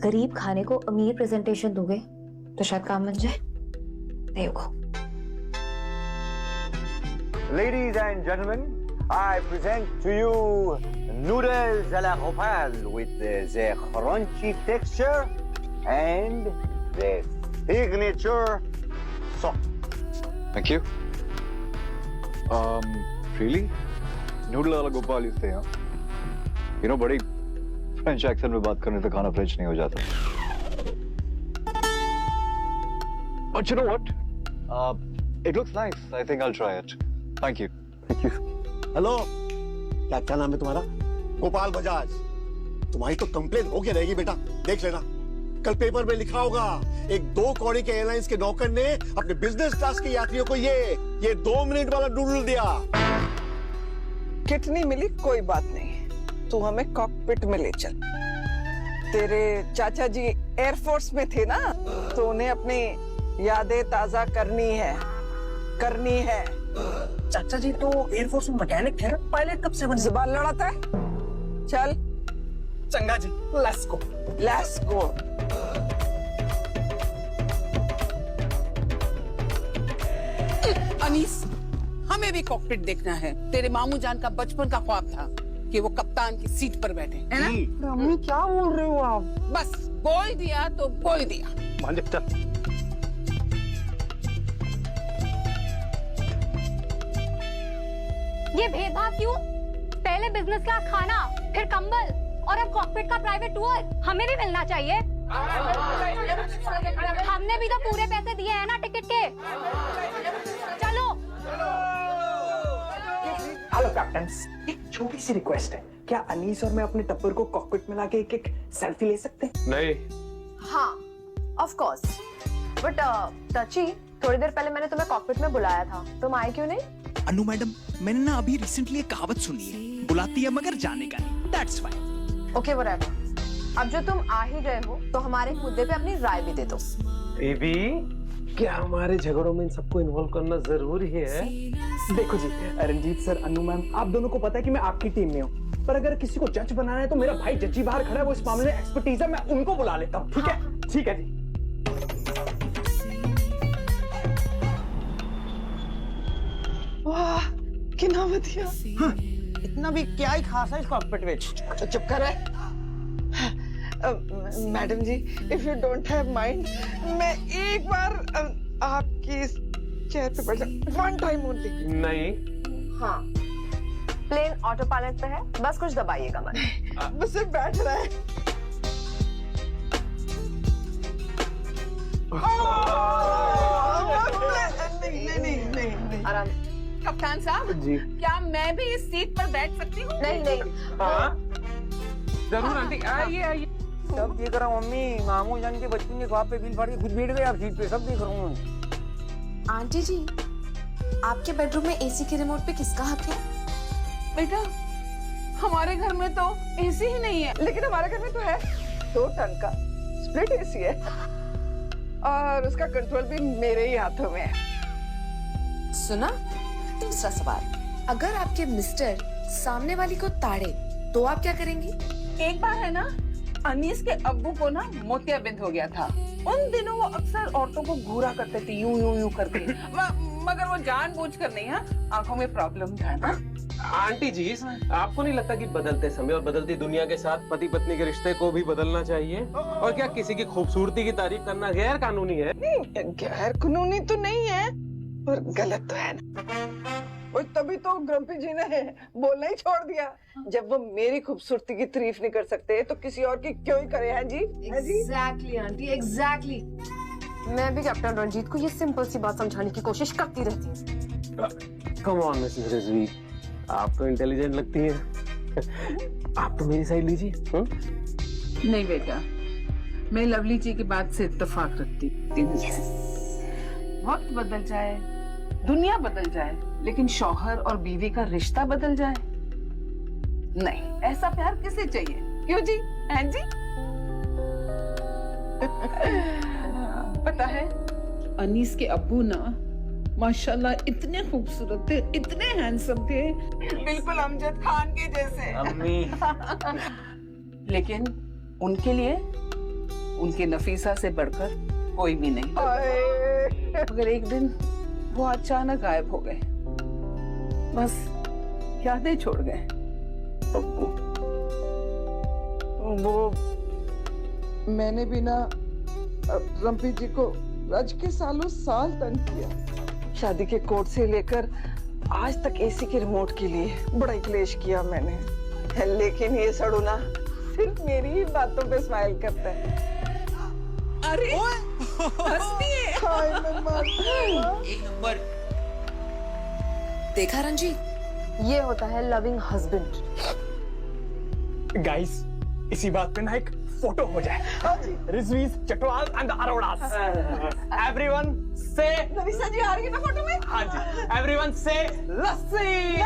गरीब खाने को अमीर प्रेजेंटेशन दोगे तो शायद काम बन जाए। देखो। Ladies and gentlemen, I present to you noodles à la Rafale with their crunchy texture and their signature sauce. Thank you. Really? Noodle वाला गोपाल इससे हाँ? You know, बड़ी French accent में बात करने से खाना French नहीं हो जाता। But you know what? It looks nice. I think I'll try it. Thank you. Thank you. Hello, क्या नाम है तुम्हारा? गोपाल बजाज। तुम्हारी तो कंप्लेन हो गया रहेगी बेटा, देख लेना। कल पेपर में लिखा होगा, एक 2 कौड़ी के एयरलाइंस के नौकर ने अपने बिजनेस क्लास के यात्रियों को ये 2 मिनट वाला नूडल दिया। कितनी मिली कोई बात नहीं, तू हमें कॉकपिट में ले चल। तेरे चाचा जी एयरफोर्स में थे ना, तो उन्हें अपनी यादें ताजा करनी है। चाचा जी तो एयरफोर्स में मैकेनिक थे, पायलट कब से बने? जुबान लड़ाता है? चल चंगा जी, लेट्स गो। अनीस, हमें भी कॉकपिट देखना है। तेरे मामू जान का बचपन का ख्वाब था कि वो कप्तान की सीट पर बैठे, है ना? अम्मी क्या बोल रहे हो आप? बस बोल दिया तो बोल दिया। मान जा। ये भेदभाव क्यों? पहले बिजनेस क्लास खाना, फिर कंबल और अब कॉकपिट का प्राइवेट टूर हमें भी मिलना चाहिए। हमने भी तो पूरे पैसे दिए हैं ना टिकट के। चलो। हेलो कैप्टन्स, एक छोटी सी रिक्वेस्ट है, क्या अनीस और मैं अपने टप्पर को कॉकपिट में लाके एक सेल्फी ले सकते हैं? नहीं। हाँ, ऑफ कोर्स। बट टची, थोड़ी देर पहले मैंने तुम्हें कॉकपिट में बुलाया था, तुम आए क्यों नहीं? अनु मैडम, मैंने ना अभी रिसेंटली एक कहावत सुनी है, बुलाती है मगर जाने का नहीं। That's fine. Okay, whatever. अब जो तुम आ ही गए हो, तो हमारे मुद्दे पे अपनी राय भी दे दो। बेबी, क्या हमारे झगड़ों में इन सबको इन्वॉल्व करना जरूरी है? देखो जी, रंजीत सर, अनु मैम, आप दोनों को पता है कि मैं आपकी टीम में हूँ, पर अगर किसी को जज बनाना है तो मेरा भाई जज्जी बाहर खड़ा है, वो इस मामले में एक्सपर्टीज है, मैं उनको बुला लेता हूँ। ठीक है? ठीक है जी। वाह, कितना बढ़िया। इतना भी क्या ही खास है इस कॉकपिट में? चुप कर रहे। Madam ji, if you don't have mind, मैं एक बार आपकी चेयर पे बैठ जाऊं, वन टाइम ओनली। नहीं। हाँ, प्लेन ऑटो पायलट पे है, बस कुछ दबाइएगा मत। बस सिर्फ बैठ रहा है। नहीं। आराम। कप्तान साहब जी, क्या मैं भी इस सीट पर बैठ सकती हूँ? नहीं। हाँ जरूर आंटी, आइए। सब देख रहा हूँ मम्मी, मामू जान के बचपन के ख्वाब पे बिल फाड़ के खुद बैठ गए आप सीट पे, सब देख रहा हूँ। आंटी जी, आपके बेडरूम में एसी के रिमोट पे किसका हक है? बेटा, हमारे घर में तो एसी ही नहीं है। लेकिन हमारे घर में तो है 2 टन का स्प्लिट एसी है, और उसका कंट्रोल भी मेरे ही हाथों में है। सुना? दूसरा सवाल, अगर आपके मिस्टर सामने वाली को ताड़े तो आप क्या करेंगी? एक बार है ना, अनीस के अब्बू को ना मोतियाबिंद हो गया था। उन दिनों वो अक्सर औरतों को घूरा करते थे, यूं करके। मगर वो जानबूझकर नहीं, है आंखों में प्रॉब्लम था ना। आंटी जी, आपको नहीं लगता कि बदलते समय और बदलती दुनिया के साथ पति पत्नी के रिश्ते को भी बदलना चाहिए? और क्या किसी की खूबसूरती की तारीफ करना गैर कानूनी है? नहीं, गैर कानूनी तो नहीं है, पर गलत तो है ना। और तभी तो ग्रम्पी जी ने बोलना ही छोड़ दिया। जब वो मेरी खूबसूरती की तारीफ नहीं कर सकते तो किसी और की क्यों ही करे? हैं जी? Exactly aunty, exactly. मैं भी कैप्टन रंजीत को ये सिंपल सी बात समझाने की कोशिश करती रहती हूँ। कम ऑन मिसेस रिजवी, आप तो इंटेलिजेंट लगती हैं। आप तो मेरी साइड लीजिए। नहीं बेटा, मैं लवली जी की बात से इत्तेफाक रखती हूँ। वक्त बदल जाए, दुनिया बदल जाए, लेकिन शौहर और बीवी का रिश्ता बदल जाए नहीं। ऐसा प्यार किसे चाहिए? क्यों जी? हैं जी? पता है, अनीस के अब्बू ना माशाल्लाह इतने खूबसूरत थे, इतने हैंडसम थे, बिल्कुल अमजद खान के जैसे। अम्मी। लेकिन उनके लिए उनकी नफीसा से बढ़कर कोई भी नहीं। हाय। मगर एक दिन वो अचानक गायब हो गए, बस यादें छोड़ गए। वो मैंने भी ना रंपी जी को रज के सालों साल तंग किया। शादी के कोर्ट से लेकर आज तक एसी के रिमोट के लिए बड़ा ही क्लेश किया मैंने, लेकिन ये सड़ूना सिर्फ मेरी ही बातों पे स्माइल करता है। अरे हंसती है। हाय, मैं मर गई। एक नंबर। देखा रंजीत, ये होता है लविंग हस्बैंड। गाइस, इसी बात पे ना एक फोटो हो जाए। रिजवीज, चटवाल एंड द अरोड़ास। एवरीवन से नविसा जी आ रही है ना फोटो में? हाँ जी, एवरीवन से लस्सी।